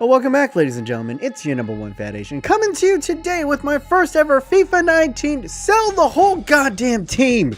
Well, welcome back, ladies and gentlemen. It's your number one fat Asian coming to you today with my first ever FIFA 19 sell the whole goddamn team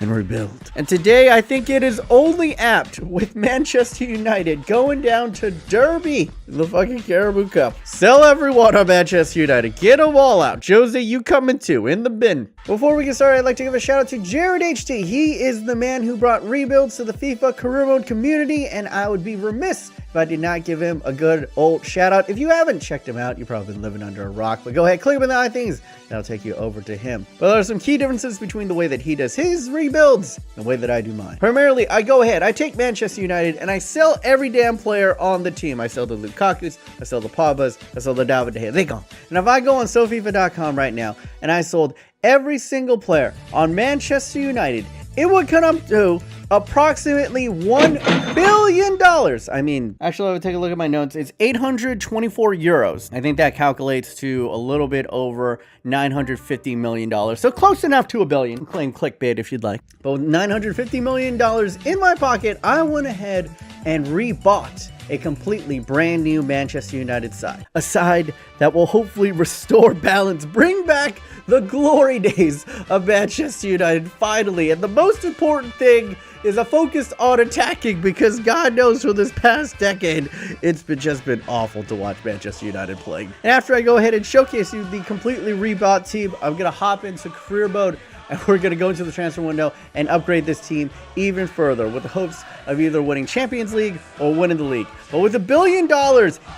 and rebuild. And today I think it is only apt with Manchester United going down to Derby, the fucking Carabao Cup. Sell everyone on Manchester United. Get them all out. Jose, you coming too, in the bin. Before we get started, I'd like to give a shout out to JarradHD. He is the man who brought rebuilds to the FIFA career mode community, and I would be remiss if I did not give him a good old shout out. If you haven't checked him out, you've probably been living under a rock, but go ahead, click on the eye things. That'll take you over to him. But there are some key differences between the way that he does his rebuilds and the way that I do mine. Primarily, I go ahead, I take Manchester United and I sell every damn player on the team. I sell the Lukaku's, I sell the Pogbas, I sell the David De Gea. They gone. And if I go on SoFifa.com right now and I sold every single player on Manchester United, it would come up to approximately $1 billion. I mean, actually, I would take a look at my notes. It's 824 euros. I think that calculates to a little bit over $950 million. So close enough to $1 billion. Claim clickbait if you'd like. But with $950 million in my pocket, I went ahead and rebought a completely brand new Manchester United side. A side that will hopefully restore balance, bring back the glory days of Manchester United finally. And the most important thing is a focus on attacking, because God knows for this past decade, it's just been awful to watch Manchester United playing. And after I go ahead and showcase you the completely rebought team, I'm going to hop into career mode and we're going to go into the transfer window and upgrade this team even further with the hopes of either winning Champions League or winning the league. But with $1 billion,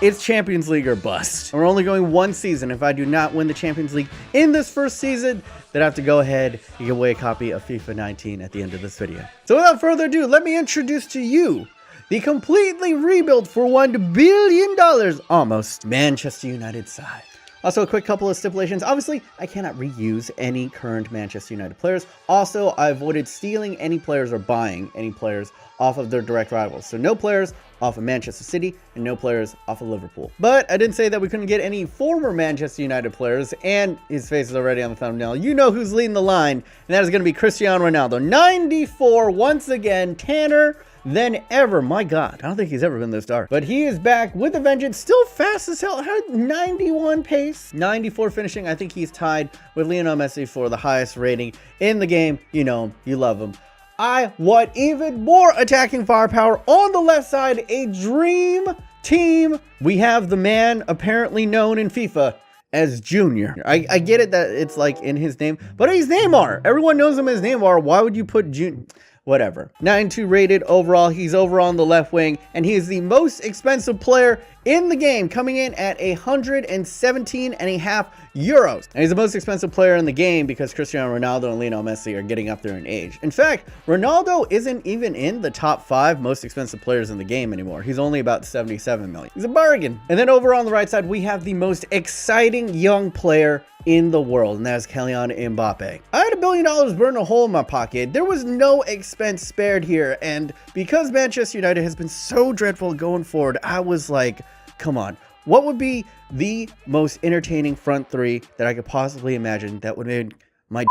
it's Champions League or bust. We're only going one season. If I do not win the Champions League in this first season, then I have to go ahead and give away a copy of FIFA 19 at the end of this video. So without further ado, let me introduce to you the completely rebuilt for $1 billion almost Manchester United side. Also, a quick couple of stipulations. Obviously, I cannot reuse any current Manchester United players. Also, I avoided stealing any players or buying any players off of their direct rivals. So no players off of Manchester City and no players off of Liverpool. But I didn't say that we couldn't get any former Manchester United players, and his face is already on the thumbnail. You know who's leading the line, and that is going to be Cristiano Ronaldo. 94 once again, Tanner than ever. My God, I don't think he's ever been this dark. But he is back with a vengeance, still fast as hell. Had 91 pace, 94 finishing. I think he's tied with Lionel Messi for the highest rating in the game. You know him, you love him. I want even more attacking firepower on the left side. A dream team. We have the man apparently known in FIFA as Junior. I get it that it's like in his name, but he's Neymar. Everyone knows him as Neymar. Why would you put Junior? Whatever. 92 rated overall. He's over on the left wing, and he is the most expensive player in the game, coming in at 117.5 euros. And he's the most expensive player in the game because Cristiano Ronaldo and Lionel Messi are getting up there in age. In fact, Ronaldo isn't even in the top 5 most expensive players in the game anymore. He's only about 77 million. He's a bargain. And then over on the right side, we have the most exciting young player in the world, and that's Kylian Mbappe. I had $1 billion burn a hole in my pocket. There was no expense spared here, and because Manchester United has been so dreadful going forward, I was like, come on, what would be the most entertaining front three that I could possibly imagine that would make my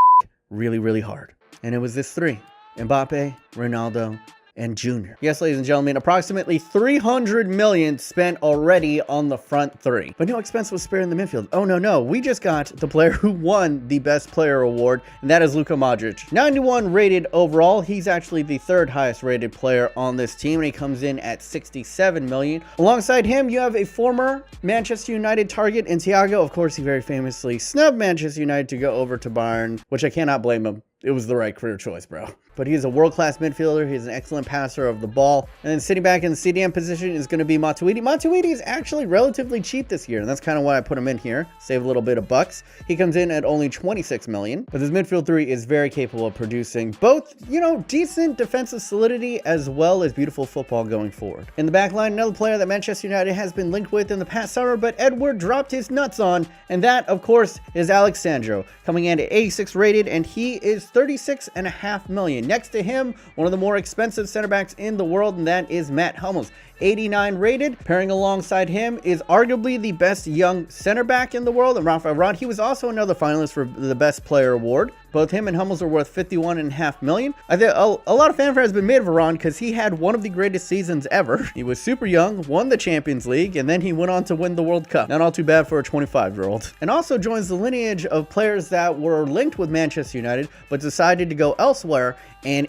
really, really hard? And it was this three: Mbappe, Ronaldo, and Junior. Yes, ladies and gentlemen, approximately 300 million spent already on the front three. But no expense was spared in the midfield. Oh, no. We just got the player who won the best player award, and that is Luka Modric. 91 rated overall. He's actually the third highest rated player on this team, and he comes in at 67 million. Alongside him, you have a former Manchester United target in Thiago. Of course, he very famously snubbed Manchester United to go over to Bayern, which I cannot blame him. It was the right career choice, bro. But he is a world-class midfielder. He's an excellent passer of the ball. And then sitting back in the CDM position is going to be Matuidi. Matuidi is actually relatively cheap this year, and that's kind of why I put him in here. Save a little bit of bucks. He comes in at only 26 million. But this midfield three is very capable of producing both, you know, decent defensive solidity as well as beautiful football going forward. In the back line, another player that Manchester United has been linked with in the past summer, but Edward dropped his nuts on, and that, of course, is Alex Sandro, coming in at 86 rated, and he is 36.5 million. Next to him, one of the more expensive center backs in the world, and that is Matt Hummels. 89 rated. Pairing alongside him is arguably the best young center back in the world, and Rafael Varane. He was also another finalist for the best player award. Both him and Hummels are worth 51.5 million. I think a lot of fanfare has been made of Varane because he had one of the greatest seasons ever. He was super young, won the Champions League, and then he went on to win the World Cup. Not all too bad for a 25-year-old. And also joins the lineage of players that were linked with Manchester United, but decided to go elsewhere, and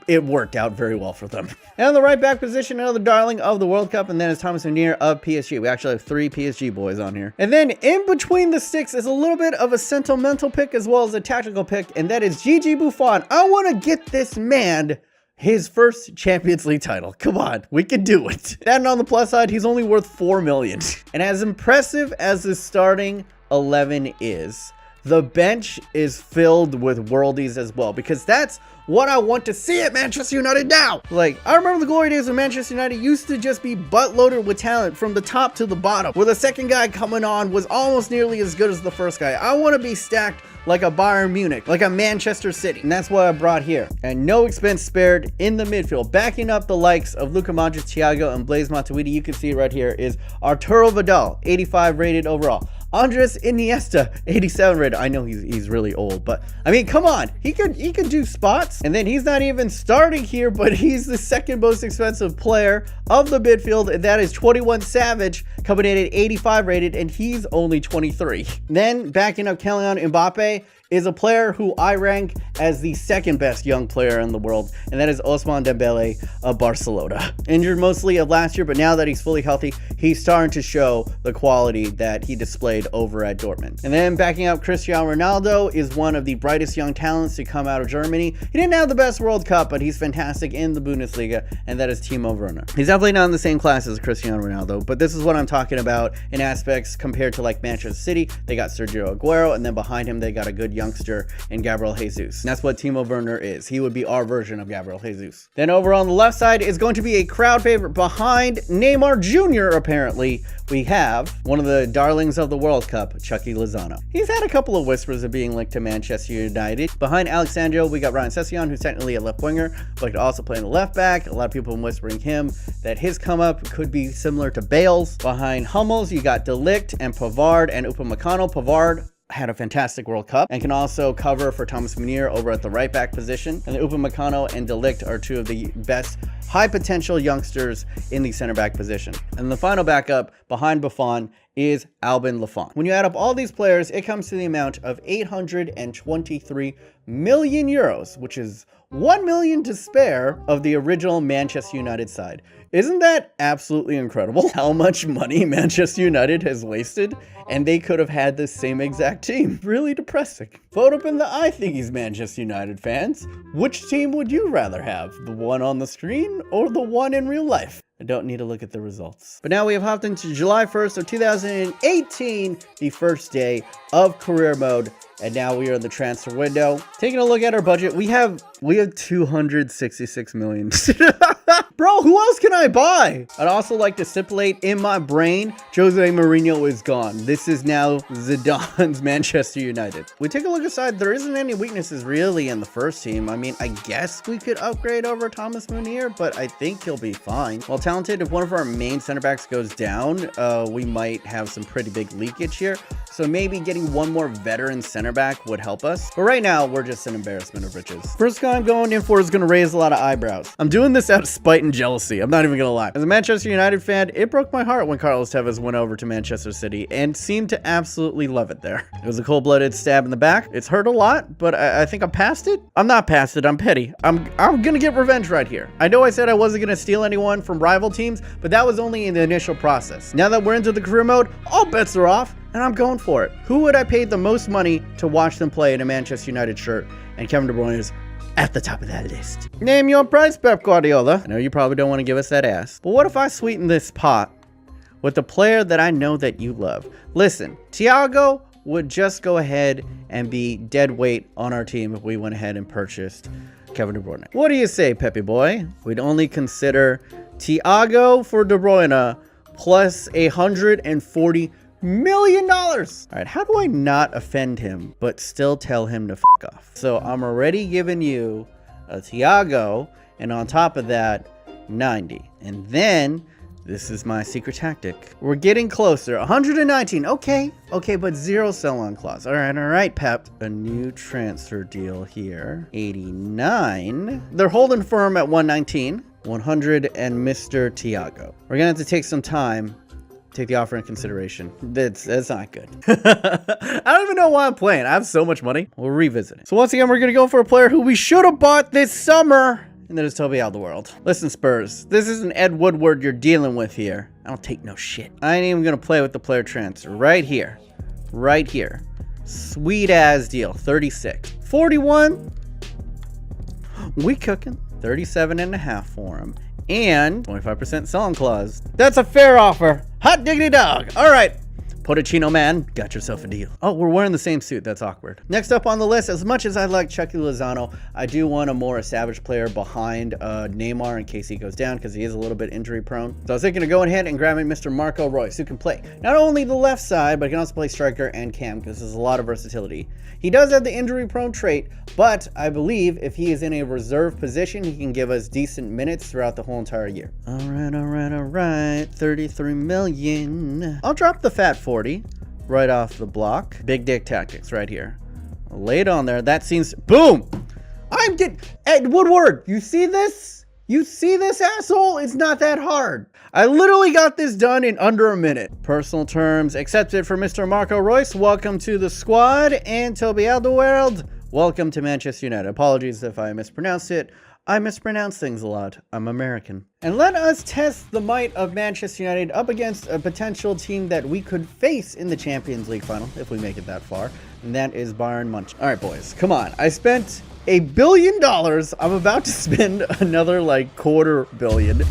it worked out very well for them. And on the right back position, another darling of the World Cup, and then it's Thomas Meunier of PSG. We actually have 3 PSG boys on here. And then in between the sticks is a little bit of a sentimental pick as well as a tactical pick, and that is Gigi Buffon. I want to get this man his first Champions League title. Come on, we can do it. And on the plus side, he's only worth 4 million. And as impressive as the starting 11 is, the bench is filled with worldies as well, because that's what I want to see at Manchester United now. Like, I remember the glory days of Manchester United used to just be butt loaded with talent from the top to the bottom, where the second guy coming on was almost nearly as good as the first guy. I want to be stacked like a Bayern Munich, like a Manchester City. And that's what I brought here. And no expense spared in the midfield. Backing up the likes of Luka Modric, Thiago, and Blaise Matuidi, you can see it right here, is Arturo Vidal, 85 rated overall. Andres Iniesta, 87 rated. I know he's really old, but I mean, come on. He could do spots. And then he's not even starting here, but he's the second most expensive player of the midfield, and that is 21 Savage, coming in at 85 rated, and he's only 23. Then backing up Kylian Mbappe is a player who I rank as the second best young player in the world, and that is Ousmane Dembele of Barcelona. Injured mostly of last year, but now that he's fully healthy, he's starting to show the quality that he displayed over at Dortmund. And then backing up Cristiano Ronaldo is one of the brightest young talents to come out of Germany. He didn't have the best World Cup, but he's fantastic in the Bundesliga, and that is Timo Werner. He's definitely not in the same class as Cristiano Ronaldo, but this is what I'm talking about in aspects compared to like Manchester City. They got Sergio Aguero, and then behind him they got a good youngster in Gabriel Jesus. And that's what Timo Werner is. He would be our version of Gabriel Jesus. Then over on the left side is going to be a crowd favorite behind Neymar Jr. Apparently, we have one of the darlings of the World Cup, Chucky Lozano. He's had a couple of whispers of being linked to Manchester United. Behind Alexandro, we got Ryan Sessegnon, who's technically a left winger, but could also play in the left back. A lot of people have been whispering him that his come up could be similar to Bale's. Behind Hummels, you got De Ligt and Pavard and Upamecano. Pavard had a fantastic World Cup and can also cover for Thomas Meunier over at the right back position. And Upamecano and De Ligt are 2 of the best high potential youngsters in the center back position. And the final backup behind Buffon is Albin Lafont. When you add up all these players, it comes to the amount of 823 million euros, which is 1 million to spare of the original Manchester United side. Isn't that absolutely incredible how much money Manchester United has wasted? And they could have had the same exact team. Really depressing. Vote up in the eye thingies, Manchester United fans. Which team would you rather have? The one on the screen or the one in real life? I don't need to look at the results. But now we have hopped into July 1st of 2018, the first day of career mode. And now we are in the transfer window. Taking a look at our budget, we have 266 million. Bro, who else can I buy? I'd also like to stipulate in my brain, Jose Mourinho is gone. This is now Zidane's Manchester United. We take a look aside, there isn't any weaknesses really in the first team. I mean, I guess we could upgrade over Thomas Meunier, but I think he'll be fine. While talented, if one of our main center backs goes down, we might have some pretty big leakage here. So maybe getting one more veteran center back would help us. But right now, we're just an embarrassment of riches. First guy I'm going in for is going to raise a lot of eyebrows. I'm doing this out of spite and jealousy. I'm not even going to lie. As a Manchester United fan, it broke my heart when Carlos Tevez went over to Manchester City and seemed to absolutely love it there. It was a cold-blooded stab in the back. It's hurt a lot, but I think I'm past it. I'm not past it. I'm petty. I'm going to get revenge right here. I know I said I wasn't going to steal anyone from rival teams, but that was only in the initial process. Now that we're into the career mode, all bets are off. And I'm going for it. Who would I pay the most money to watch them play in a Manchester United shirt? And Kevin De Bruyne is at the top of that list. Name your price, Pep Guardiola. I know you probably don't want to give us that ass. But what if I sweeten this pot with a player that I know that you love? Listen, Thiago would just go ahead and be dead weight on our team if we went ahead and purchased Kevin De Bruyne. What do you say, Pepe boy? We'd only consider Thiago for De Bruyne plus $140 million. All right, how do I not offend him but still tell him to fuck off? So I'm already giving you a Thiago, and on top of that, 90. And then This is my secret tactic. We're getting closer. 119. Okay, but 0 sell-on clause. All right, Pep. A new transfer deal here. 89. They're holding firm at 119. 100 and Mr. Thiago. We're gonna have to take some time. Take the offer in consideration. That's not good. I don't even know why I'm playing. I have so much money. We'll revisit it. So once again, we're gonna go for a player who we should have bought this summer. And that is Toby Alderweireld. Listen, Spurs, this isn't Ed Woodward you're dealing with here. I don't take no shit. I ain't even gonna play with the player transfer. Right here. Sweet ass deal. 36. 41. We cooking. 37.5 for him. And 25% selling clause. That's a fair offer. Hot diggity dog. All right. Potachino man, got yourself a deal. Oh, we're wearing the same suit. That's awkward. Next up on the list, as much as I like Chucky Lozano, I do want a more established player behind Neymar in case he goes down, because he is a little bit injury prone. So I was thinking of going ahead and grabbing Mr. Marco Reus, who can play not only the left side, but he can also play striker and cam, because there's a lot of versatility. He does have the injury prone trait, but I believe if he is in a reserve position, he can give us decent minutes throughout the whole entire year. All right. 33 million. I'll drop the fat 40 right off the block. Big dick tactics right here. Lay it on there. That seems, boom. Ed Woodward, you see this? You see this, asshole? It's not that hard. I literally got this done in under a minute. Personal terms accepted for Mr. Marco Reus. Welcome to the squad. And Toby Alderweireld, welcome to Manchester United. Apologies if I mispronounced it. I mispronounce things a lot. I'm American. And let us test the might of Manchester United up against a potential team that we could face in the Champions League final, if we make it that far. And that is Bayern Munich. All right, boys, come on. I spent $1 billion. I'm about to spend another like $250 million.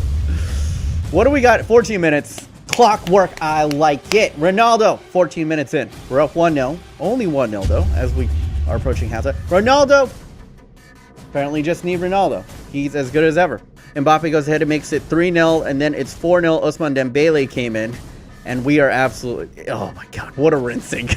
What do we got? 14 minutes. Clockwork, I like it. Ronaldo, 14 minutes in. We're up 1-0. Only 1-0 though, as we are approaching halftime. Ronaldo. Apparently just need Ronaldo. He's as good as ever. Mbappe goes ahead and makes it 3-0, and then it's 4-0. Ousmane Dembele came in, and we are absolutely, oh my God, what a rinsing.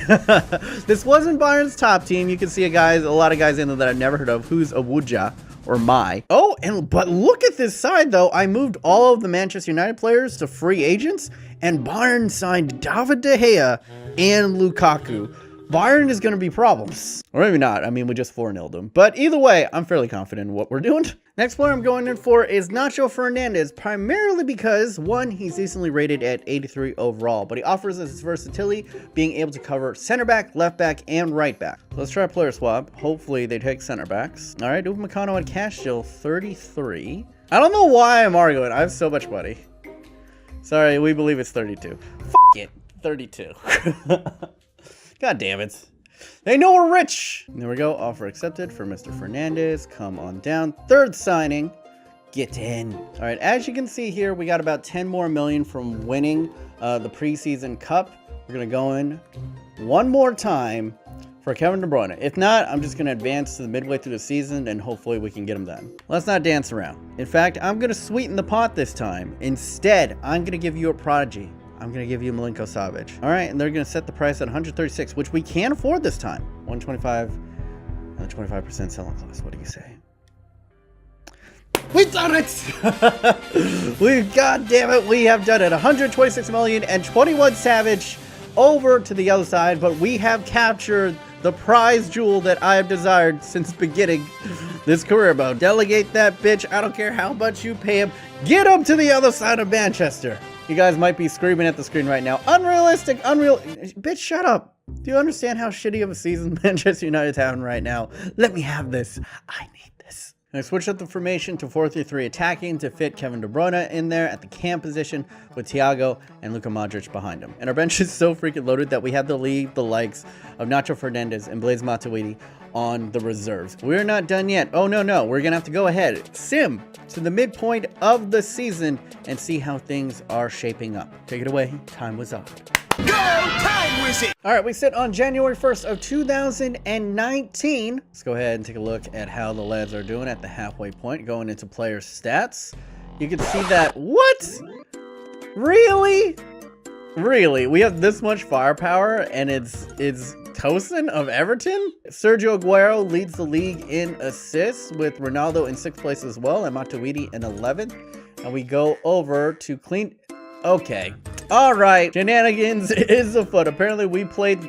This wasn't Bayern's top team. You can see a lot of guys in there that I've never heard of. Who's Awuja or Mai? Oh, but look at this side though. I moved all of the Manchester United players to free agents, and Bayern signed David De Gea and Lukaku. Bayern is going to be problems. Or maybe not. I mean, we just 4-0'd them. But either way, I'm fairly confident in what we're doing. Next player I'm going in for is Nacho Fernandez, primarily because, one, he's decently rated at 83 overall, but he offers us versatility, being able to cover center back, left back, and right back. Let's try a player swap. Hopefully they take center backs. All right, Upamecano at cash deal, 33. I don't know why I'm arguing. I have so much money. Sorry, we believe it's 32. F it, 32. God damn it. They know we're rich. There we go. Offer accepted for Mr. Fernandez. Come on down. Third signing. Get in. All right. As you can see here, we got about 10 more million from winning the preseason cup. We're going to go in one more time for Kevin De Bruyne. If not, I'm just going to advance to the midway through the season and hopefully we can get him done. Let's not dance around. In fact, I'm going to sweeten the pot this time. Instead, I'm going to give you a prodigy. I'm going to give you Milinko Savic. All right, and they're going to set the price at 136, which we can afford this time. 125 and a 25% selling clause. What do you say? We done it! God damn it, we have done it. 126 million and 21 Savage over to the other side, but we have captured the prize jewel that I have desired since beginning this career mode. Delegate that bitch. I don't care how much you pay him. Get him to the other side of Manchester. You guys might be screaming at the screen right now. Unrealistic, unreal. Bitch, shut up. Do you understand how shitty of a season Manchester United's having right now? Let me have this. I need this. And I switched up the formation to 4-3-3 attacking to fit Kevin De Bruyne in there at the cam position with Thiago and Luka Modric behind him. And our bench is so freaking loaded that we have to leave the likes of Nacho Fernandez and Blaise Matuidi on the reserves. We're not done yet. Oh, no. We're going to have to go ahead. Sim to the midpoint of the season and see how things are shaping up. Take it away. Time was up. Go! Time was it! All right, we sit on January 1st of 2019. Let's go ahead and take a look at how the lads are doing at the halfway point, going into player stats. You can see that, what? Really? Really? We have this much firepower and it's Tosin of Everton? Sergio Aguero leads the league in assists with Ronaldo in 6th place as well and Matuidi in 11th. And we go over to clean... Okay. All right. Shenanigans is afoot. Apparently, we played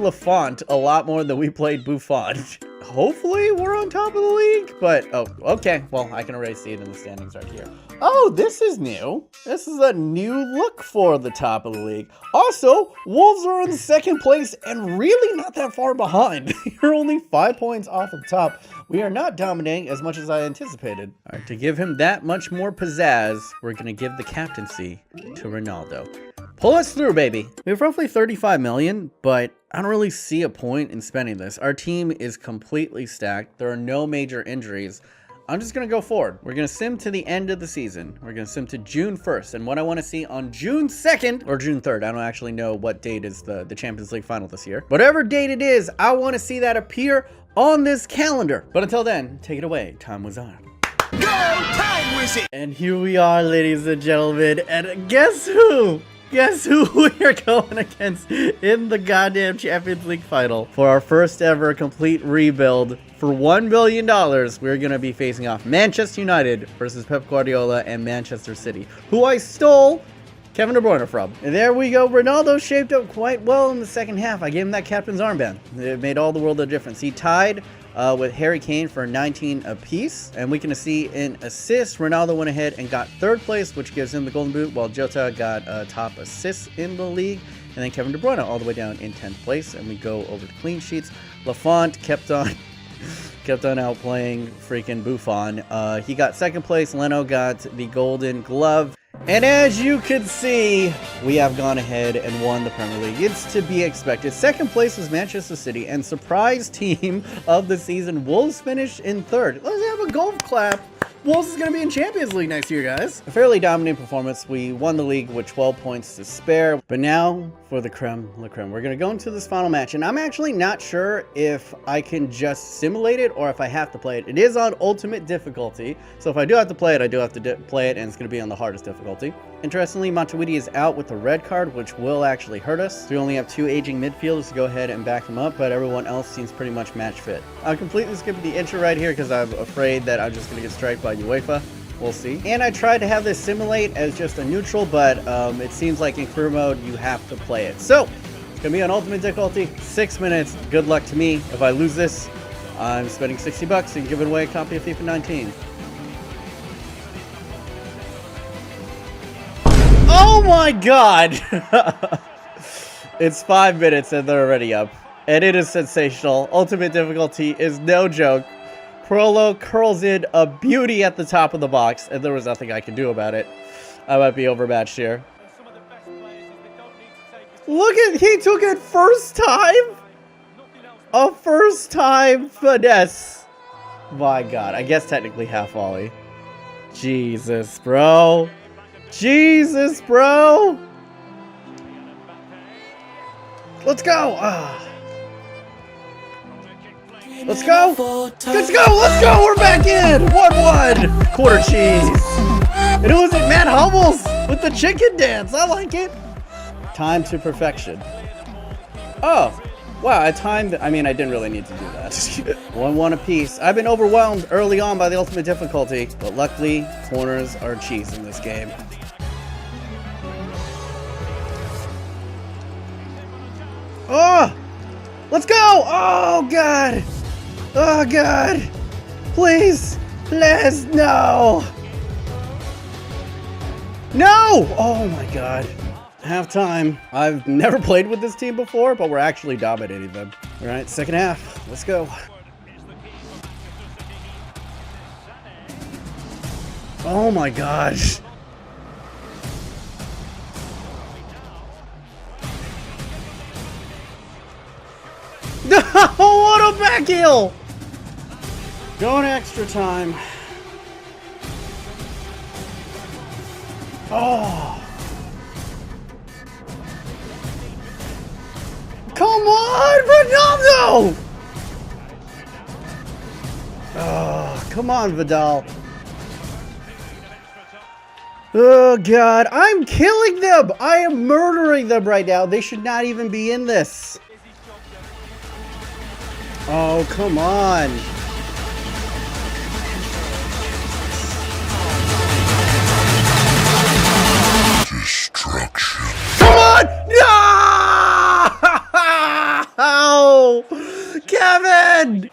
Lafont a lot more than we played Buffon. Hopefully, we're on top of the league. But, oh, okay. Well, I can already see it in the standings right here. Oh, this is new. This is a new look for the top of the league. Also, Wolves are in second place and really not that far behind. You're only 5 points off the top. We are not dominating as much as I anticipated. All right, to give him that much more pizzazz, we're going to give the captaincy to Ronaldo. Pull us through, baby. We have roughly 35 million, but I don't really see a point in spending this. Our team is completely stacked. There are no major injuries. I'm just going to go forward. We're going to sim to the end of the season. We're going to sim to June 1st. And what I want to see on June 2nd or June 3rd, I don't actually know what date is the Champions League final this year. Whatever date it is, I want to see that appear on this calendar. But until then, take it away. Time was on. Go, time wizard! And here we are, ladies and gentlemen. And guess who? Guess who we are going against in the goddamn Champions League final for our first ever complete rebuild. For $1 billion, we're going to be facing off Manchester United versus Pep Guardiola and Manchester City, who I stole Kevin De Bruyne from. And there we go. Ronaldo shaped up quite well in the second half. I gave him that captain's armband. It made all the world of difference. He tied with Harry Kane for 19 apiece. And we can see in assists, Ronaldo went ahead and got third place, which gives him the golden boot, while Jota got top assists in the league. And then Kevin De Bruyne all the way down in 10th place. And we go over the clean sheets. Lafont kept on outplaying freaking Buffon. He got second place. Leno got the golden glove. And as you can see, we have gone ahead and won the Premier League. It's to be expected. Second place was Manchester City, and surprise team of the season, Wolves finished in third. Let's have a golf clap. Wolves is going to be in Champions League next year, guys. A fairly dominant performance. We won the league with 12 points to spare. But now for the creme la creme. We're going to go into this final match, and I'm actually not sure if I can just simulate it or if I have to play it. It is on ultimate difficulty, so if I do have to play it, I do have to play it, and it's going to be on the hardest difficulty. Interestingly, Matuidi is out with a red card, which will actually hurt us. We only have 2 aging midfielders to go ahead and back him up, but everyone else seems pretty much match fit. I'm completely skipping the intro right here because I'm afraid that I'm just going to get striked by UEFA. We'll see. And I tried to have this simulate as just a neutral, but it seems like in career mode, you have to play it. So, it's going to be on ultimate difficulty, 6 minutes. Good luck to me. If I lose this, I'm spending $60 and giving away a copy of FIFA 19. Oh my god! It's 5 minutes and they're already up. And it is sensational. Ultimate difficulty is no joke. Prolo curls in a beauty at the top of the box, and there was nothing I could do about it. I might be overmatched here. Look at, he took it first time? A first time finesse. My god, I guess technically half volley. Jesus, bro. Jesus, bro. Let's go. Let's go. Let's go. Let's go. We're back in. 1-1. Quarter cheese. And who was it? Matt Hummels with the chicken dance. I like it. Time to perfection. Oh. Wow, I timed. I mean, I didn't really need to do that. 1-1 apiece. I've been overwhelmed early on by the ultimate difficulty, but luckily, corners are cheese in this game. Oh! Let's go! Oh, God! Oh, God! Please! Please, no! No! Oh, my God. Halftime. I've never played with this team before, but we're actually dominating them. All right, second half. Let's go. Oh, my gosh. No, what a back heel! Going extra time. Oh. Come on, Ronaldo! Oh, come on, Vidal. Oh, God. I'm killing them. I am murdering them right now. They should not even be in this. Oh, come on. Kevin!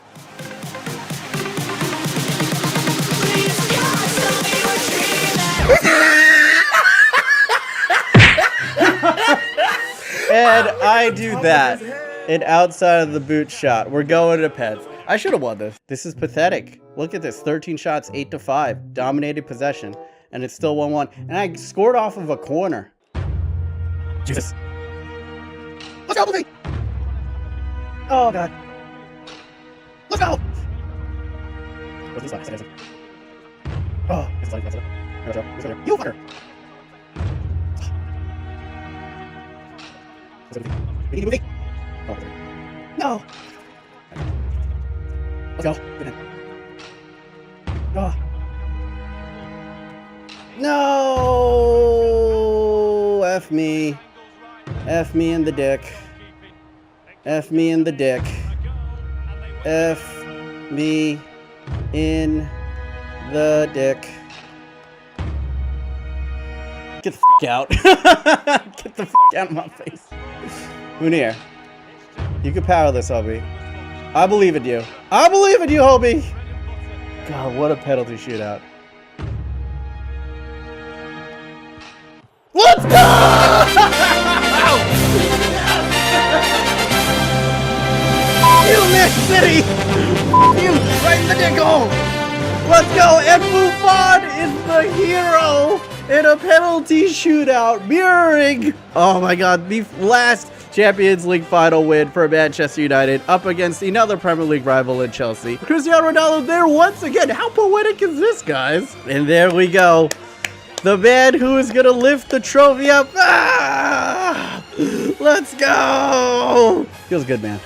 And I do that. And outside of the boot shot, we're going to pets. I should have won this. This is pathetic. Look at this, 13 shots, 8-5, dominated possession, and it's still 1-1. And I scored off of a corner. Jesus. Let's go, Blue. Oh, God. Let's go. What's this one? Oh, it's like, that's it. You fucker. Oh, no. Let's go. Get in. Oh. No. F me. F me in the dick. F me in the dick. F me in the dick. Get the f out. Get the f out of my face. Munir, you can power this, Hobie. I believe in you. I believe in you, Hobie. God, what a penalty shootout. Let's go! You, Nick City! You, right in the dick hole! Let's go! And Buffon is the hero in a penalty shootout, mirroring, oh my God, the last Champions League final win for Manchester United up against another Premier League rival in Chelsea. Cristiano Ronaldo there once again. How poetic is this, guys? And there we go. The man who is gonna lift the trophy up. Ah! Let's go! Feels good, man.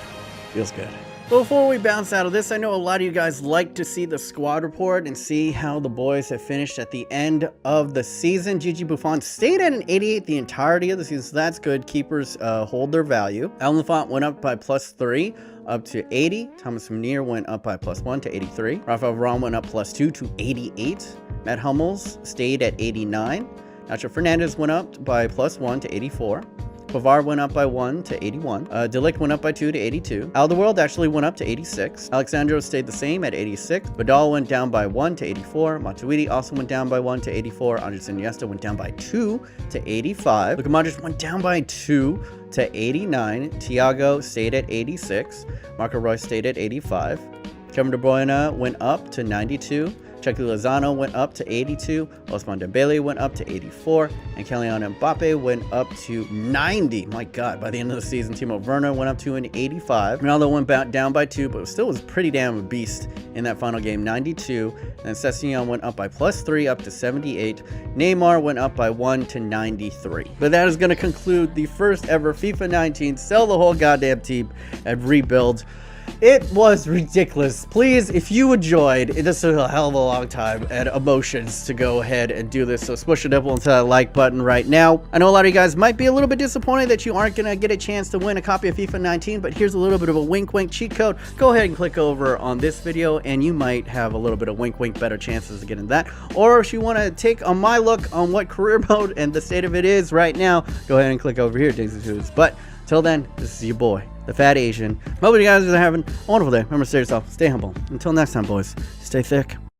Feels good. Before we bounce out of this, I know a lot of you guys like to see the squad report and see how the boys have finished at the end of the season. Gigi Buffon stayed at an 88 the entirety of the season, so that's good. Keepers hold their value. Al Lafont went up by +3 up to 80. Thomas Munir went up by +1 to 83. Rafael Varane went up +2 to 88. Matt Hummels stayed at 89. Nacho Fernandez went up by +1 to 84. Pavard went up by 1 to 81. De Ligt went up by 2 to 82. Alderweireld actually went up to 86. Alexandro stayed the same at 86. Vidal went down by 1 to 84. Matuidi also went down by 1 to 84. Andres Iniesta went down by 2 to 85. Luka Modric went down by 2 to 89. Thiago stayed at 86. Marco Reus stayed at 85. Kevin De Bruyne went up to 92. Chucky Lozano went up to 82, Ousmane Dembele went up to 84, and Kylian Mbappe went up to 90. My God, by the end of the season, Timo Werner went up to an 85. Ronaldo went down by 2, but still was pretty damn a beast in that final game, 92. And then Sessegnon went up by +3 up to 78. Neymar went up by 1 to 93. But that is going to conclude the first ever FIFA 19 sell the whole goddamn team and rebuild. It was ridiculous. Please, if you enjoyed, this took a hell of a long time and emotions to go ahead and do this, so smush a nipple into that like button right now. I know a lot of you guys might be a little bit disappointed that you aren't going to get a chance to win a copy of FIFA 19, but here's a little bit of a wink wink cheat code. Go ahead and click over on this video and you might have a little bit of wink wink better chances of getting that. Or if you want to take on my look on what career mode and the state of it is right now, go ahead and click over here, Daisy Foods. But till then, this is your boy, the Fat Asian. Hope you guys are having a wonderful day. Remember to stay yourself, stay humble. Until next time, boys, stay thick.